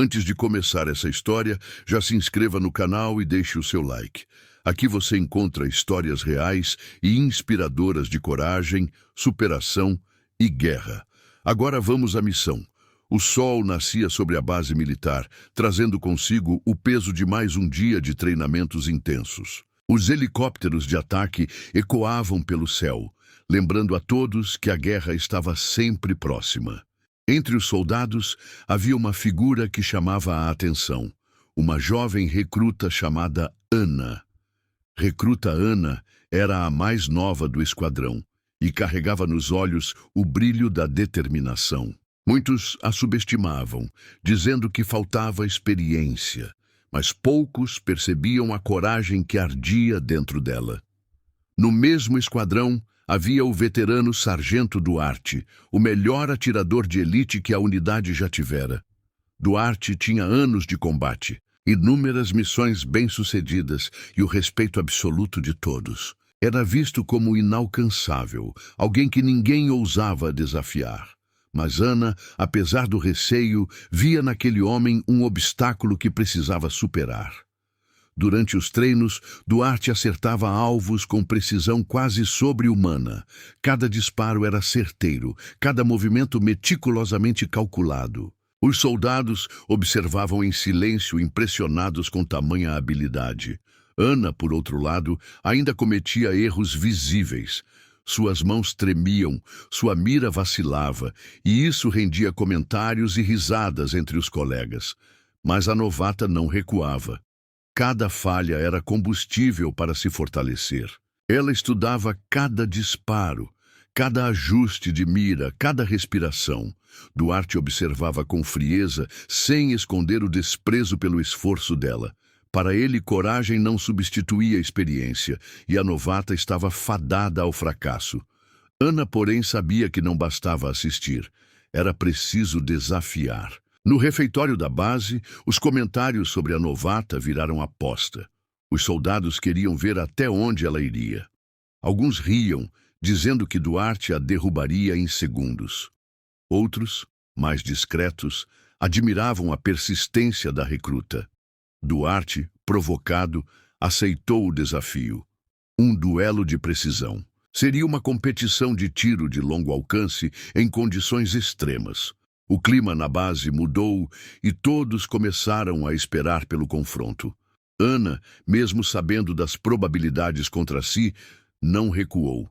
Antes de começar essa história, já se inscreva no canal e deixe o seu like. Aqui você encontra histórias reais e inspiradoras de coragem, superação e guerra. Agora vamos à missão. O sol nascia sobre a base militar, trazendo consigo o peso de mais um dia de treinamentos intensos. Os helicópteros de ataque ecoavam pelo céu, lembrando a todos que a guerra estava sempre próxima. Entre os soldados havia uma figura que chamava a atenção, uma jovem recruta chamada Ana. Recruta Ana era a mais nova do esquadrão e carregava nos olhos o brilho da determinação. Muitos a subestimavam, dizendo que faltava experiência, mas poucos percebiam a coragem que ardia dentro dela. No mesmo esquadrão havia o veterano Sargento Duarte, o melhor atirador de elite que a unidade já tivera. Duarte tinha anos de combate, inúmeras missões bem-sucedidas e o respeito absoluto de todos. Era visto como inalcançável, alguém que ninguém ousava desafiar. Mas Ana, apesar do receio, via naquele homem um obstáculo que precisava superar. Durante os treinos, Duarte acertava alvos com precisão quase sobre-humana. Cada disparo era certeiro, cada movimento meticulosamente calculado. Os soldados observavam em silêncio, impressionados com tamanha habilidade. Ana, por outro lado, ainda cometia erros visíveis. Suas mãos tremiam, sua mira vacilava, e isso rendia comentários e risadas entre os colegas. Mas a novata não recuava. Cada falha era combustível para se fortalecer. Ela estudava cada disparo, cada ajuste de mira, cada respiração. Duarte observava com frieza, sem esconder o desprezo pelo esforço dela. Para ele, coragem não substituía experiência, e a novata estava fadada ao fracasso. Ana, porém, sabia que não bastava assistir. Era preciso desafiar. No refeitório da base, os comentários sobre a novata viraram aposta. Os soldados queriam ver até onde ela iria. Alguns riam, dizendo que Duarte a derrubaria em segundos. Outros, mais discretos, admiravam a persistência da recruta. Duarte, provocado, aceitou o desafio. Um duelo de precisão. Seria uma competição de tiro de longo alcance em condições extremas. O clima na base mudou e todos começaram a esperar pelo confronto. Ana, mesmo sabendo das probabilidades contra si, não recuou.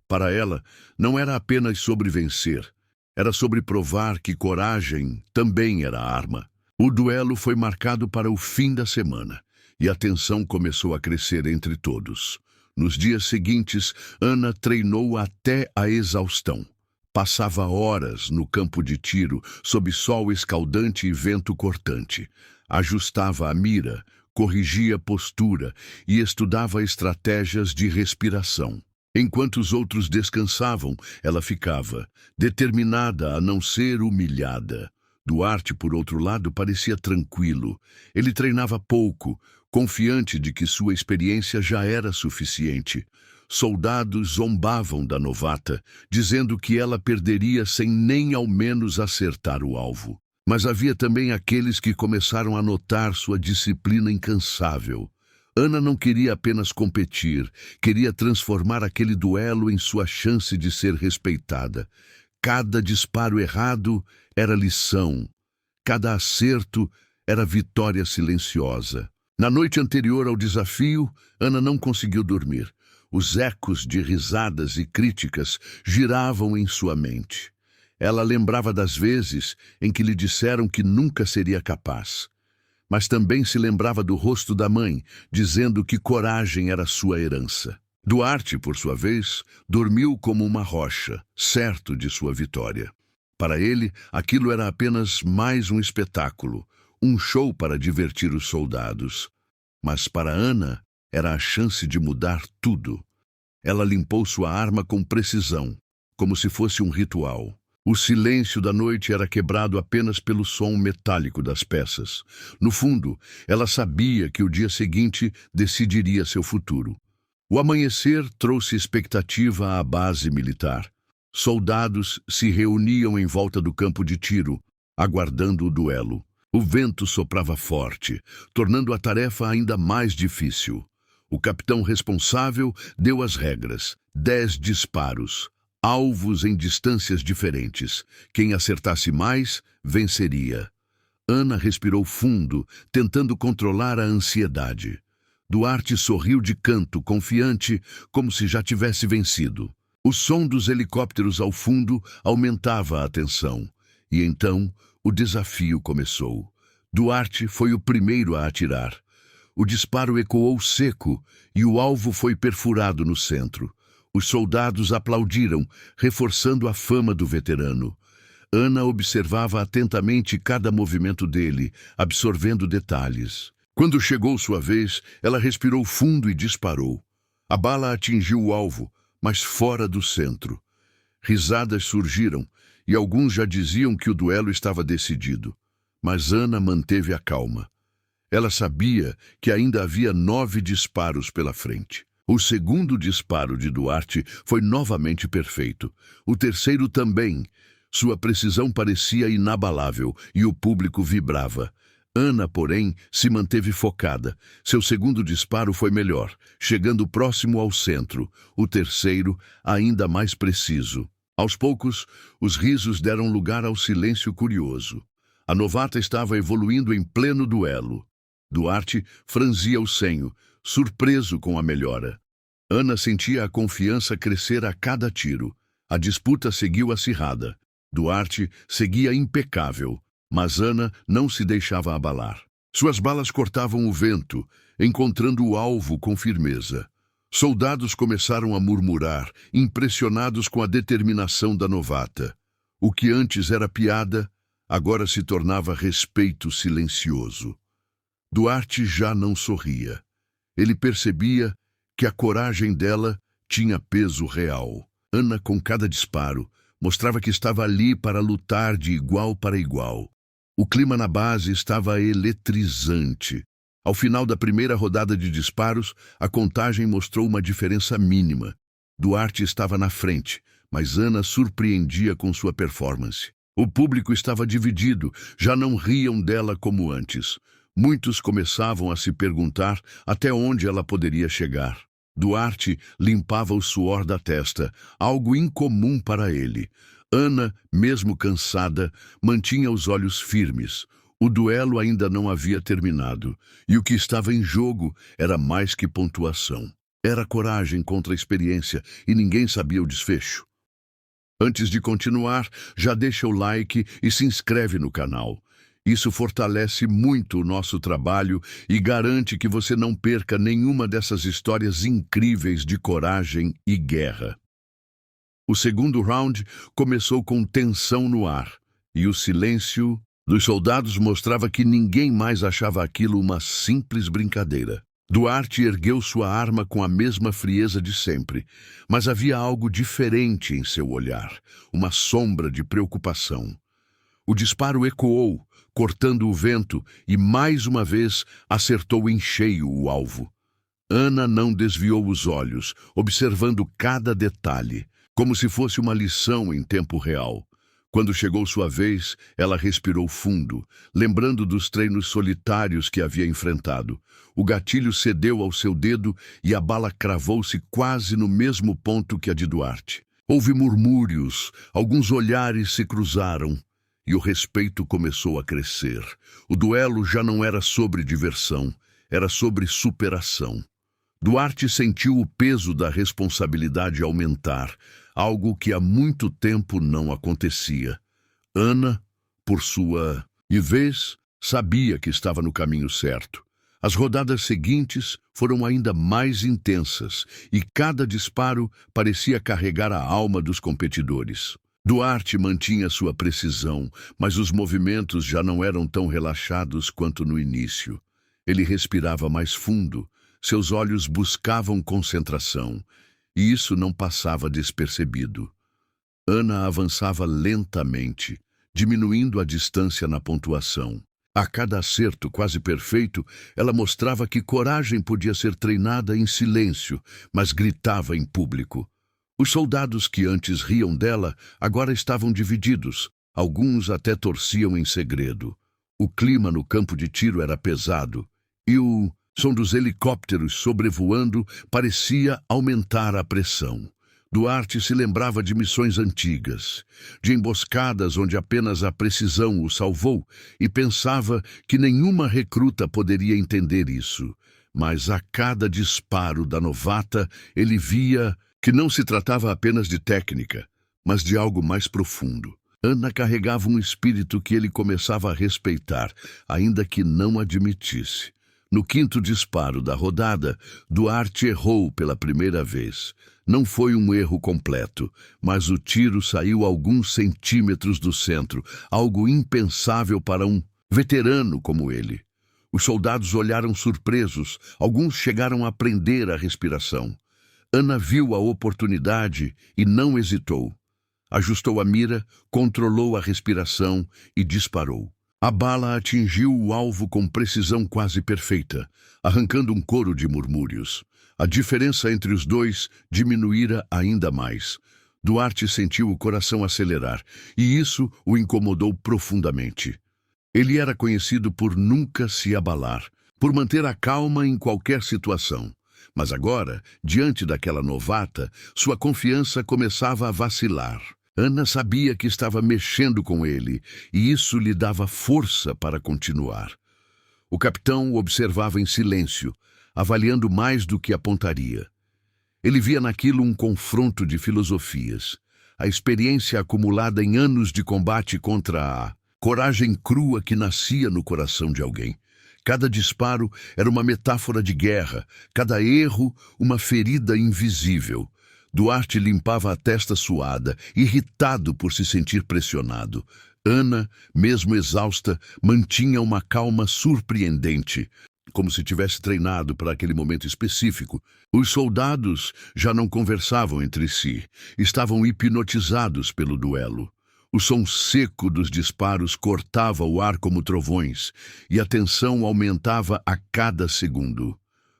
Para ela, não era apenas sobre vencer, era sobre provar que coragem também era arma. O duelo foi marcado para o fim da semana, e a tensão começou a crescer entre todos. Nos dias seguintes, Ana treinou até a exaustão. Passava horas no campo de tiro, sob sol escaldante e vento cortante. Ajustava a mira, corrigia a postura e estudava estratégias de respiração. Enquanto os outros descansavam, ela ficava, determinada a não ser humilhada. Duarte, por outro lado, parecia tranquilo. Ele treinava pouco, confiante de que sua experiência já era suficiente. Soldados zombavam da novata, dizendo que ela perderia sem nem ao menos acertar o alvo. Mas havia também aqueles que começaram a notar sua disciplina incansável. Ana não queria apenas competir, queria transformar aquele duelo em sua chance de ser respeitada. Cada disparo errado era lição, cada acerto era vitória silenciosa. Na noite anterior ao desafio, Ana não conseguiu dormir. Os ecos de risadas e críticas giravam em sua mente. Ela lembrava das vezes em que lhe disseram que nunca seria capaz. Mas também se lembrava do rosto da mãe, dizendo que coragem era sua herança. Duarte, por sua vez, dormiu como uma rocha, certo de sua vitória. Para ele, aquilo era apenas mais um espetáculo, um show para divertir os soldados. Mas para Ana, era a chance de mudar tudo. Ela limpou sua arma com precisão, como se fosse um ritual. O silêncio da noite era quebrado apenas pelo som metálico das peças. No fundo, ela sabia que o dia seguinte decidiria seu futuro. O amanhecer trouxe expectativa à base militar. Soldados se reuniam em volta do campo de tiro, aguardando o duelo. O vento soprava forte, tornando a tarefa ainda mais difícil. O capitão responsável deu as regras: 10 disparos, alvos em distâncias diferentes. Quem acertasse mais, venceria. Ana respirou fundo, tentando controlar a ansiedade. Duarte sorriu de canto, confiante, como se já tivesse vencido. O som dos helicópteros ao fundo aumentava a tensão. E então, o desafio começou. Duarte foi o primeiro a atirar. O disparo ecoou seco e o alvo foi perfurado no centro. Os soldados aplaudiram, reforçando a fama do veterano. Ana observava atentamente cada movimento dele, absorvendo detalhes. Quando chegou sua vez, ela respirou fundo e disparou. A bala atingiu o alvo, mas fora do centro. Risadas surgiram, e alguns já diziam que o duelo estava decidido. Mas Ana manteve a calma. Ela sabia que ainda havia 9 disparos pela frente. O segundo disparo de Duarte foi novamente perfeito. O terceiro também. Sua precisão parecia inabalável e o público vibrava. Ana, porém, se manteve focada. Seu segundo disparo foi melhor, chegando próximo ao centro. O terceiro, ainda mais preciso. Aos poucos, os risos deram lugar ao silêncio curioso. A novata estava evoluindo em pleno duelo. Duarte franzia o senho, surpreso com a melhora. Ana sentia a confiança crescer a cada tiro. A disputa seguiu acirrada. Duarte seguia impecável, mas Ana não se deixava abalar. Suas balas cortavam o vento, encontrando o alvo com firmeza. Soldados começaram a murmurar, impressionados com a determinação da novata. O que antes era piada, agora se tornava respeito silencioso. Duarte já não sorria. Ele percebia que a coragem dela tinha peso real. Ana, com cada disparo, mostrava que estava ali para lutar de igual para igual. O clima na base estava eletrizante. Ao final da primeira rodada de disparos, a contagem mostrou uma diferença mínima. Duarte estava na frente, mas Ana surpreendia com sua performance. O público estava dividido, já não riam dela como antes. Muitos começavam a se perguntar até onde ela poderia chegar. Duarte limpava o suor da testa, algo incomum para ele. Ana, mesmo cansada, mantinha os olhos firmes. O duelo ainda não havia terminado, e o que estava em jogo era mais que pontuação. Era coragem contra a experiência, e ninguém sabia o desfecho. Antes de continuar, já deixa o like e se inscreve no canal. Isso fortalece muito o nosso trabalho e garante que você não perca nenhuma dessas histórias incríveis de coragem e guerra. O segundo round começou com tensão no ar, e o silêncio dos soldados mostrava que ninguém mais achava aquilo uma simples brincadeira. Duarte ergueu sua arma com a mesma frieza de sempre, mas havia algo diferente em seu olhar, uma sombra de preocupação. O disparo ecoou, cortando o vento, e mais uma vez acertou em cheio o alvo. Ana não desviou os olhos, observando cada detalhe, como se fosse uma lição em tempo real. Quando chegou sua vez, ela respirou fundo, lembrando dos treinos solitários que havia enfrentado. O gatilho cedeu ao seu dedo e a bala cravou-se quase no mesmo ponto que a de Duarte. Houve murmúrios, alguns olhares se cruzaram, e o respeito começou a crescer. O duelo já não era sobre diversão, era sobre superação. Duarte sentiu o peso da responsabilidade aumentar, algo que há muito tempo não acontecia. Ana, por sua vez, sabia que estava no caminho certo. As rodadas seguintes foram ainda mais intensas e cada disparo parecia carregar a alma dos competidores. Duarte mantinha sua precisão, mas os movimentos já não eram tão relaxados quanto no início. Ele respirava mais fundo, seus olhos buscavam concentração, e isso não passava despercebido. Ana avançava lentamente, diminuindo a distância na pontuação. A cada acerto quase perfeito, ela mostrava que coragem podia ser treinada em silêncio, mas gritava em público. Os soldados que antes riam dela agora estavam divididos, alguns até torciam em segredo. O clima no campo de tiro era pesado e o som dos helicópteros sobrevoando parecia aumentar a pressão. Duarte se lembrava de missões antigas, de emboscadas onde apenas a precisão o salvou, e pensava que nenhuma recruta poderia entender isso. Mas a cada disparo da novata, ele via que não se tratava apenas de técnica, mas de algo mais profundo. Ana carregava um espírito que ele começava a respeitar, ainda que não admitisse. No quinto disparo da rodada, Duarte errou pela primeira vez. Não foi um erro completo, mas o tiro saiu a alguns centímetros do centro, algo impensável para um veterano como ele. Os soldados olharam surpresos, alguns chegaram a prender a respiração. Ana viu a oportunidade e não hesitou. Ajustou a mira, controlou a respiração e disparou. A bala atingiu o alvo com precisão quase perfeita, arrancando um coro de murmúrios. A diferença entre os dois diminuíra ainda mais. Duarte sentiu o coração acelerar, e isso o incomodou profundamente. Ele era conhecido por nunca se abalar, por manter a calma em qualquer situação. Mas agora, diante daquela novata, sua confiança começava a vacilar. Ana sabia que estava mexendo com ele, e isso lhe dava força para continuar. O capitão o observava em silêncio, avaliando mais do que a pontaria. Ele via naquilo um confronto de filosofias, a experiência acumulada em anos de combate contra a coragem crua que nascia no coração de alguém. Cada disparo era uma metáfora de guerra, cada erro uma ferida invisível. Duarte limpava a testa suada, irritado por se sentir pressionado. Ana, mesmo exausta, mantinha uma calma surpreendente, como se tivesse treinado para aquele momento específico. Os soldados já não conversavam entre si, estavam hipnotizados pelo duelo. O som seco dos disparos cortava o ar como trovões, e a tensão aumentava a cada segundo.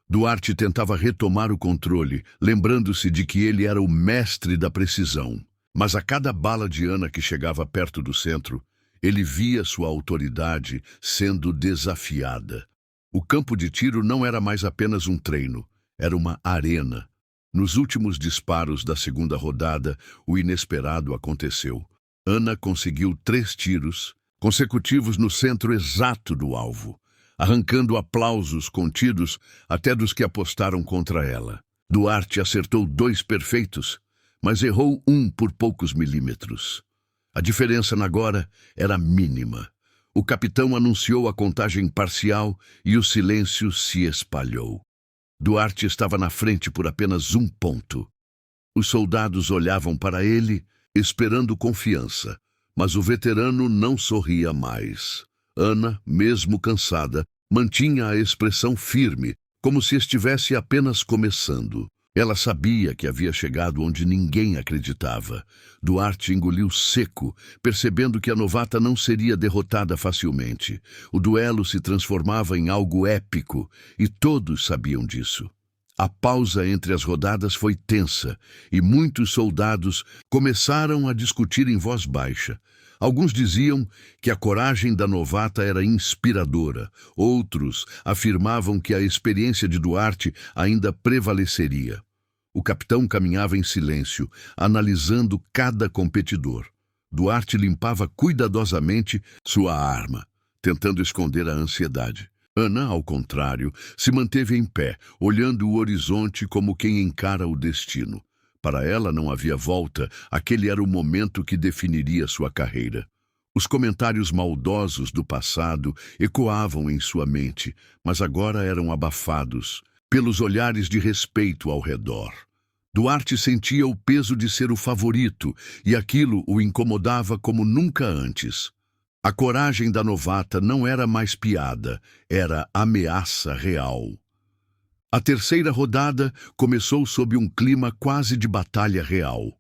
Duarte tentava retomar o controle, lembrando-se de que ele era o mestre da precisão. Mas a cada bala de Ana que chegava perto do centro, ele via sua autoridade sendo desafiada. O campo de tiro não era mais apenas um treino, era uma arena. Nos últimos disparos da segunda rodada, o inesperado aconteceu. Ana conseguiu 3 tiros consecutivos no centro exato do alvo, arrancando aplausos contidos até dos que apostaram contra ela. Duarte acertou 2 perfeitos, mas errou um por poucos milímetros. A diferença agora era mínima. O capitão anunciou a contagem parcial e o silêncio se espalhou. Duarte estava na frente por apenas 1 ponto. Os soldados olhavam para ele, esperando confiança, mas o veterano não sorria mais. Ana, mesmo cansada, mantinha a expressão firme, como se estivesse apenas começando. Ela sabia que havia chegado onde ninguém acreditava. Duarte engoliu seco, percebendo que a novata não seria derrotada facilmente. O duelo se transformava em algo épico, e todos sabiam disso. A pausa entre as rodadas foi tensa, e muitos soldados começaram a discutir em voz baixa. Alguns diziam que a coragem da novata era inspiradora. Outros afirmavam que a experiência de Duarte ainda prevaleceria. O capitão caminhava em silêncio, analisando cada competidor. Duarte limpava cuidadosamente sua arma, tentando esconder a ansiedade. Ana, ao contrário, se manteve em pé, olhando o horizonte como quem encara o destino. Para ela não havia volta, aquele era o momento que definiria sua carreira. Os comentários maldosos do passado ecoavam em sua mente, mas agora eram abafados pelos olhares de respeito ao redor. Duarte sentia o peso de ser o favorito, e aquilo o incomodava como nunca antes. A coragem da novata não era mais piada, era ameaça real. A terceira rodada começou sob um clima quase de batalha real.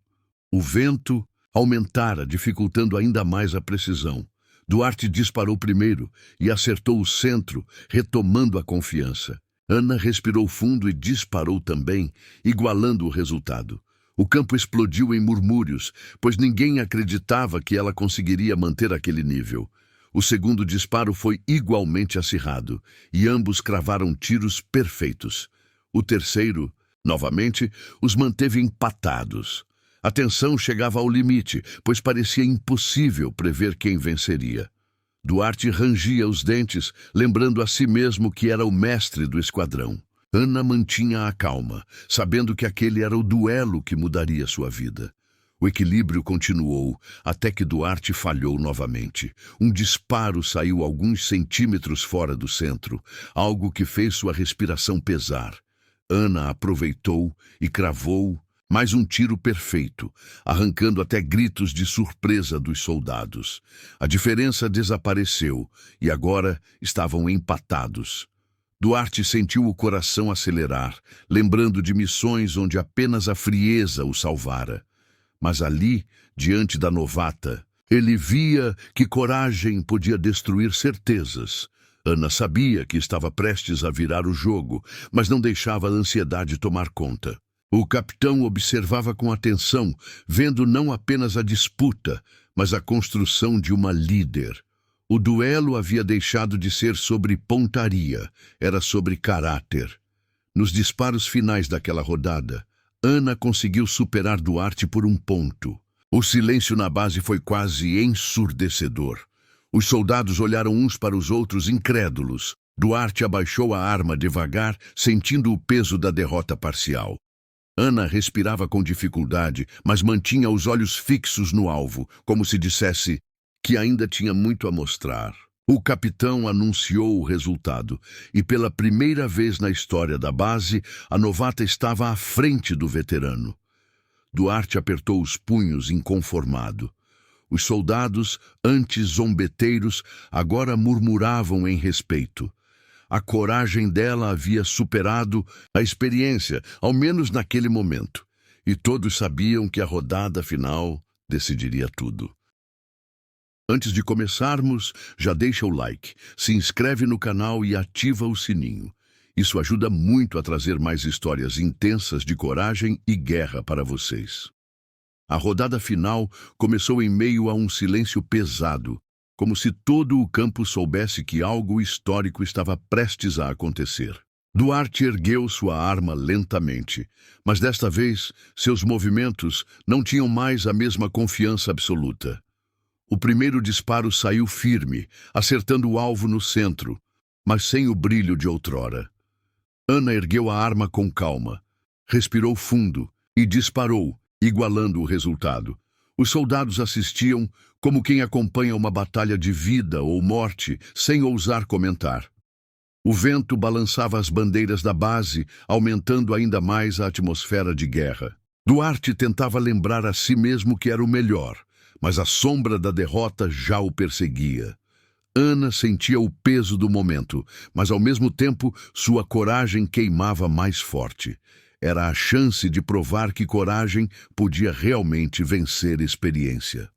O vento aumentara, dificultando ainda mais a precisão. Duarte disparou primeiro e acertou o centro, retomando a confiança. Ana respirou fundo e disparou também, igualando o resultado. O campo explodiu em murmúrios, pois ninguém acreditava que ela conseguiria manter aquele nível. O segundo disparo foi igualmente acirrado, e ambos cravaram tiros perfeitos. O terceiro, novamente, os manteve empatados. A tensão chegava ao limite, pois parecia impossível prever quem venceria. Duarte rangia os dentes, lembrando a si mesmo que era o mestre do esquadrão. Ana mantinha a calma, sabendo que aquele era o duelo que mudaria sua vida. O equilíbrio continuou, até que Duarte falhou novamente. Um disparo saiu alguns centímetros fora do centro, algo que fez sua respiração pesar. Ana aproveitou e cravou mais um tiro perfeito, arrancando até gritos de surpresa dos soldados. A diferença desapareceu e agora estavam empatados. Duarte sentiu o coração acelerar, lembrando de missões onde apenas a frieza o salvara. Mas ali, diante da novata, ele via que coragem podia destruir certezas. Ana sabia que estava prestes a virar o jogo, mas não deixava a ansiedade tomar conta. O capitão observava com atenção, vendo não apenas a disputa, mas a construção de uma líder. O duelo havia deixado de ser sobre pontaria, era sobre caráter. Nos disparos finais daquela rodada, Ana conseguiu superar Duarte por um ponto. O silêncio na base foi quase ensurdecedor. Os soldados olharam uns para os outros incrédulos. Duarte abaixou a arma devagar, sentindo o peso da derrota parcial. Ana respirava com dificuldade, mas mantinha os olhos fixos no alvo, como se dissesse que ainda tinha muito a mostrar. O capitão anunciou o resultado, e pela primeira vez na história da base, a novata estava à frente do veterano. Duarte apertou os punhos inconformado. Os soldados, antes zombeteiros, agora murmuravam em respeito. A coragem dela havia superado a experiência, ao menos naquele momento. E todos sabiam que a rodada final decidiria tudo. Antes de começarmos, já deixa o like, se inscreve no canal e ativa o sininho. Isso ajuda muito a trazer mais histórias intensas de coragem e guerra para vocês. A rodada final começou em meio a um silêncio pesado, como se todo o campo soubesse que algo histórico estava prestes a acontecer. Duarte ergueu sua arma lentamente, mas desta vez seus movimentos não tinham mais a mesma confiança absoluta. O primeiro disparo saiu firme, acertando o alvo no centro, mas sem o brilho de outrora. Ana ergueu a arma com calma, respirou fundo e disparou, igualando o resultado. Os soldados assistiam como quem acompanha uma batalha de vida ou morte, sem ousar comentar. O vento balançava as bandeiras da base, aumentando ainda mais a atmosfera de guerra. Duarte tentava lembrar a si mesmo que era o melhor, mas a sombra da derrota já o perseguia. Ana sentia o peso do momento, mas ao mesmo tempo sua coragem queimava mais forte. Era a chance de provar que coragem podia realmente vencer experiência.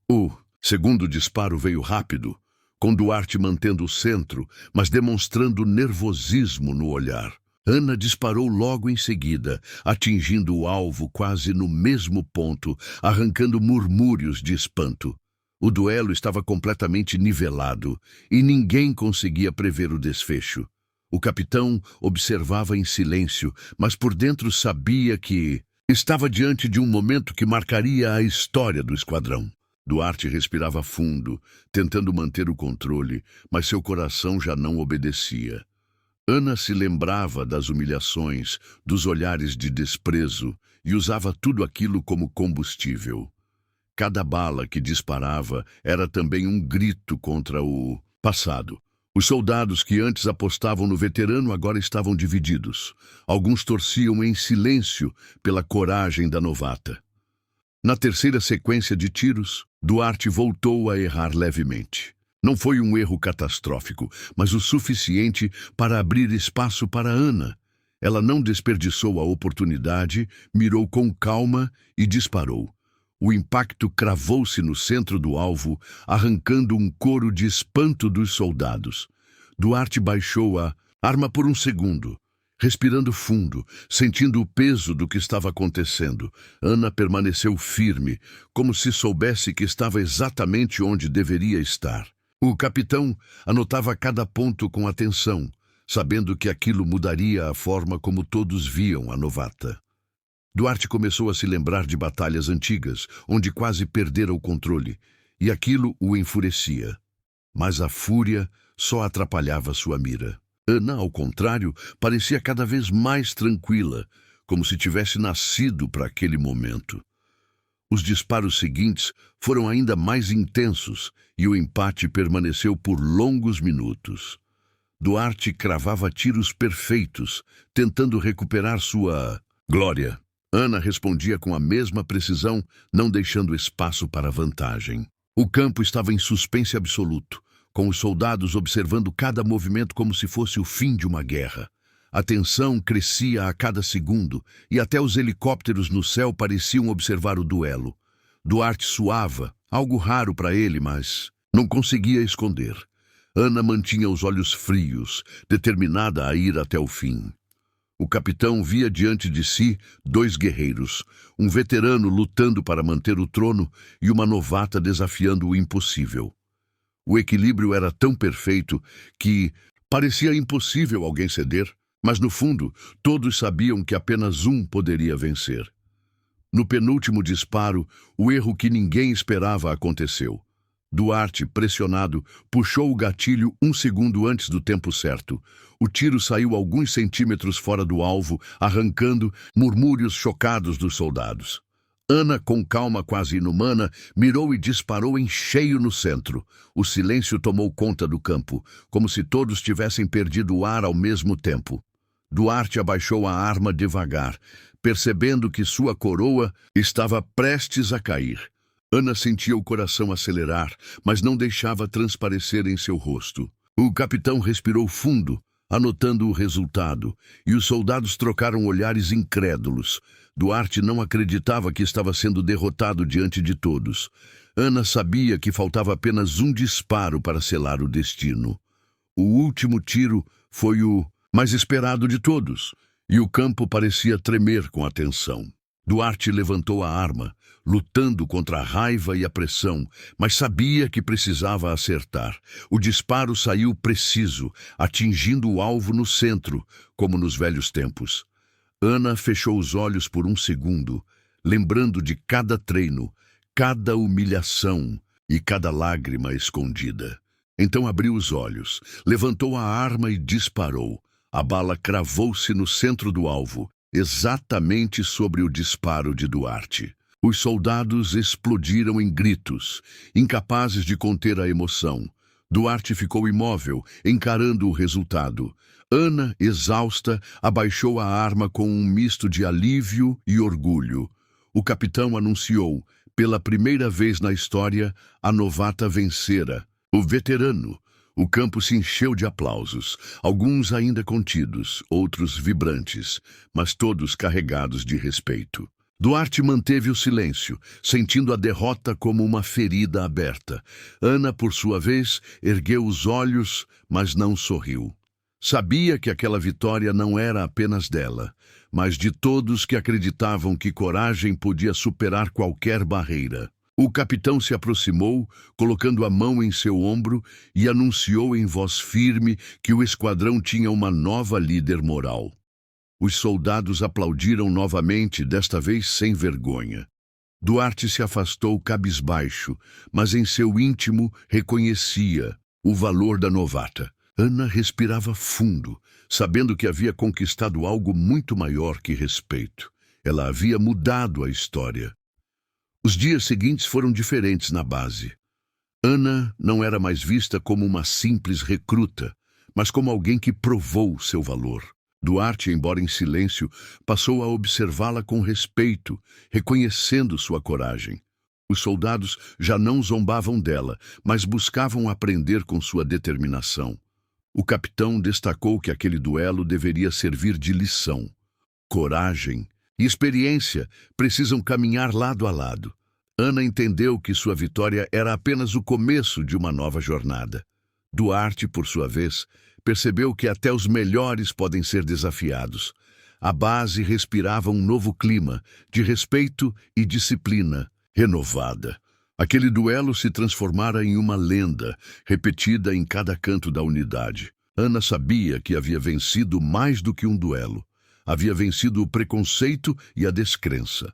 O segundo disparo veio rápido, com Duarte mantendo o centro, mas demonstrando nervosismo no olhar. Ana disparou logo em seguida, atingindo o alvo quase no mesmo ponto, arrancando murmúrios de espanto. O duelo estava completamente nivelado, e ninguém conseguia prever o desfecho. O capitão observava em silêncio, mas por dentro sabia que estava diante de um momento que marcaria a história do esquadrão. Duarte respirava fundo, tentando manter o controle, mas seu coração já não obedecia. Ana se lembrava das humilhações, dos olhares de desprezo e usava tudo aquilo como combustível. Cada bala que disparava era também um grito contra o passado. Os soldados que antes apostavam no veterano agora estavam divididos. Alguns torciam em silêncio pela coragem da novata. Na terceira sequência de tiros, Duarte voltou a errar levemente. Não foi um erro catastrófico, mas o suficiente para abrir espaço para Ana. Ela não desperdiçou a oportunidade, mirou com calma e disparou. O impacto cravou-se no centro do alvo, arrancando um coro de espanto dos soldados. Duarte baixou a arma por um segundo, Respirando fundo, sentindo o peso do que estava acontecendo, Ana permaneceu firme, como se soubesse que estava exatamente onde deveria estar. O capitão anotava cada ponto com atenção, sabendo que aquilo mudaria a forma como todos viam a novata. Duarte começou a se lembrar de batalhas antigas, onde quase perdera o controle, e aquilo o enfurecia. Mas a fúria só atrapalhava sua mira. Ana, ao contrário, parecia cada vez mais tranquila, como se tivesse nascido para aquele momento. Os disparos seguintes foram ainda mais intensos e o empate permaneceu por longos minutos. Duarte cravava tiros perfeitos, tentando recuperar sua glória. Ana respondia com a mesma precisão, não deixando espaço para vantagem. O campo estava em suspense absoluto, com os soldados observando cada movimento como se fosse o fim de uma guerra. A tensão crescia a cada segundo, e até os helicópteros no céu pareciam observar o duelo. Duarte suava, algo raro para ele, mas não conseguia esconder. Ana mantinha os olhos frios, determinada a ir até o fim. O capitão via diante de si dois guerreiros, um veterano lutando para manter o trono e uma novata desafiando o impossível. O equilíbrio era tão perfeito que parecia impossível alguém ceder, mas no fundo todos sabiam que apenas um poderia vencer. No penúltimo disparo, o erro que ninguém esperava aconteceu. Duarte, pressionado, puxou o gatilho 1 segundo antes do tempo certo. O tiro saiu alguns centímetros fora do alvo, arrancando murmúrios chocados dos soldados. Ana, com calma quase inumana, mirou e disparou em cheio no centro. O silêncio tomou conta do campo, como se todos tivessem perdido o ar ao mesmo tempo. Duarte abaixou a arma devagar, percebendo que sua coroa estava prestes a cair. Ana sentia o coração acelerar, mas não deixava transparecer em seu rosto. O capitão respirou fundo, anotando o resultado, e os soldados trocaram olhares incrédulos. Duarte não acreditava que estava sendo derrotado diante de todos. Ana sabia que faltava apenas um disparo para selar o destino. O último tiro foi o mais esperado de todos, e o campo parecia tremer com a tensão. Duarte levantou a arma, lutando contra a raiva e a pressão, mas sabia que precisava acertar. O disparo saiu preciso, atingindo o alvo no centro, como nos velhos tempos. Ana fechou os olhos por um segundo, lembrando de cada treino, cada humilhação e cada lágrima escondida. Então abriu os olhos, levantou a arma e disparou. A bala cravou-se no centro do alvo, exatamente sobre o disparo de Duarte. Os soldados explodiram em gritos, incapazes de conter a emoção. Duarte ficou imóvel, encarando o resultado. Ana, exausta, abaixou a arma com um misto de alívio e orgulho. O capitão anunciou, pela primeira vez na história, a novata vencera. O veterano. O campo se encheu de aplausos, alguns ainda contidos, outros vibrantes, mas todos carregados de respeito. Duarte manteve o silêncio, sentindo a derrota como uma ferida aberta. Ana, por sua vez, ergueu os olhos, mas não sorriu. Sabia que aquela vitória não era apenas dela, mas de todos que acreditavam que coragem podia superar qualquer barreira. O capitão se aproximou, colocando a mão em seu ombro, e anunciou em voz firme que o esquadrão tinha uma nova líder moral. Os soldados aplaudiram novamente, desta vez sem vergonha. Duarte se afastou cabisbaixo, mas em seu íntimo reconhecia o valor da novata. Ana respirava fundo, sabendo que havia conquistado algo muito maior que respeito. Ela havia mudado a história. Os dias seguintes foram diferentes na base. Ana não era mais vista como uma simples recruta, mas como alguém que provou seu valor. Duarte, embora em silêncio, passou a observá-la com respeito, reconhecendo sua coragem. Os soldados já não zombavam dela, mas buscavam aprender com sua determinação. O capitão destacou que aquele duelo deveria servir de lição. Coragem e experiência precisam caminhar lado a lado. Ana entendeu que sua vitória era apenas o começo de uma nova jornada. Duarte, por sua vez, percebeu que até os melhores podem ser desafiados. A base respirava um novo clima, de respeito e disciplina renovada. Aquele duelo se transformara em uma lenda, repetida em cada canto da unidade. Ana sabia que havia vencido mais do que um duelo. Havia vencido o preconceito e a descrença.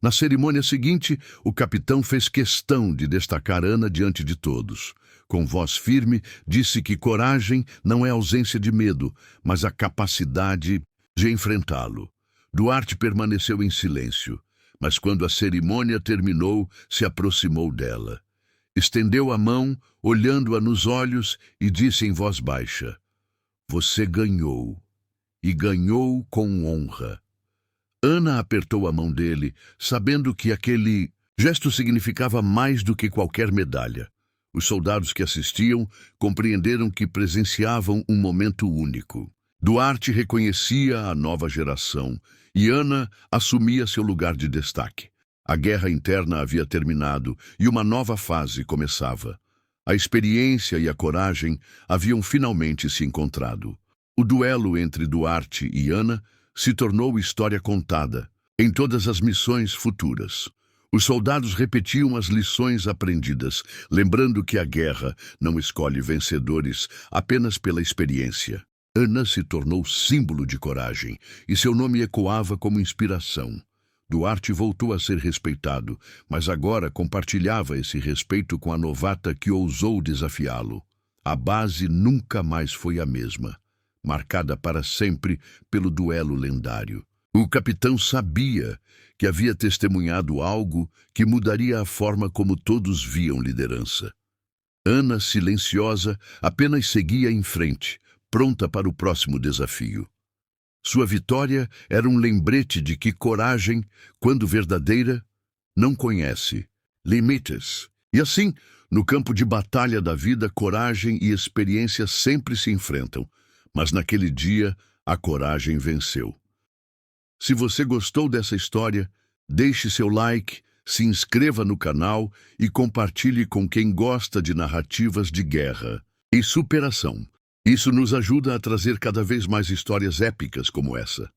Na cerimônia seguinte, o capitão fez questão de destacar Ana diante de todos. Com voz firme, disse que coragem não é ausência de medo, mas a capacidade de enfrentá-lo. Duarte permaneceu em silêncio, mas quando a cerimônia terminou, se aproximou dela. Estendeu a mão, olhando-a nos olhos, e disse em voz baixa: "Você ganhou, e ganhou com honra." Ana apertou a mão dele, sabendo que aquele gesto significava mais do que qualquer medalha. Os soldados que assistiam compreenderam que presenciavam um momento único. Duarte reconhecia a nova geração e Ana assumia seu lugar de destaque. A guerra interna havia terminado e uma nova fase começava. A experiência e a coragem haviam finalmente se encontrado. O duelo entre Duarte e Ana se tornou história contada em todas as missões futuras. Os soldados repetiam as lições aprendidas, lembrando que a guerra não escolhe vencedores apenas pela experiência. Ana se tornou símbolo de coragem e seu nome ecoava como inspiração. Duarte voltou a ser respeitado, mas agora compartilhava esse respeito com a novata que ousou desafiá-lo. A base nunca mais foi a mesma, marcada para sempre pelo duelo lendário. O capitão sabia que havia testemunhado algo que mudaria a forma como todos viam liderança. Ana, silenciosa, apenas seguia em frente, pronta para o próximo desafio. Sua vitória era um lembrete de que coragem, quando verdadeira, não conhece limites. E assim, no campo de batalha da vida, coragem e experiência sempre se enfrentam. Mas naquele dia, a coragem venceu. Se você gostou dessa história, deixe seu like, se inscreva no canal e compartilhe com quem gosta de narrativas de guerra e superação. Isso nos ajuda a trazer cada vez mais histórias épicas como essa.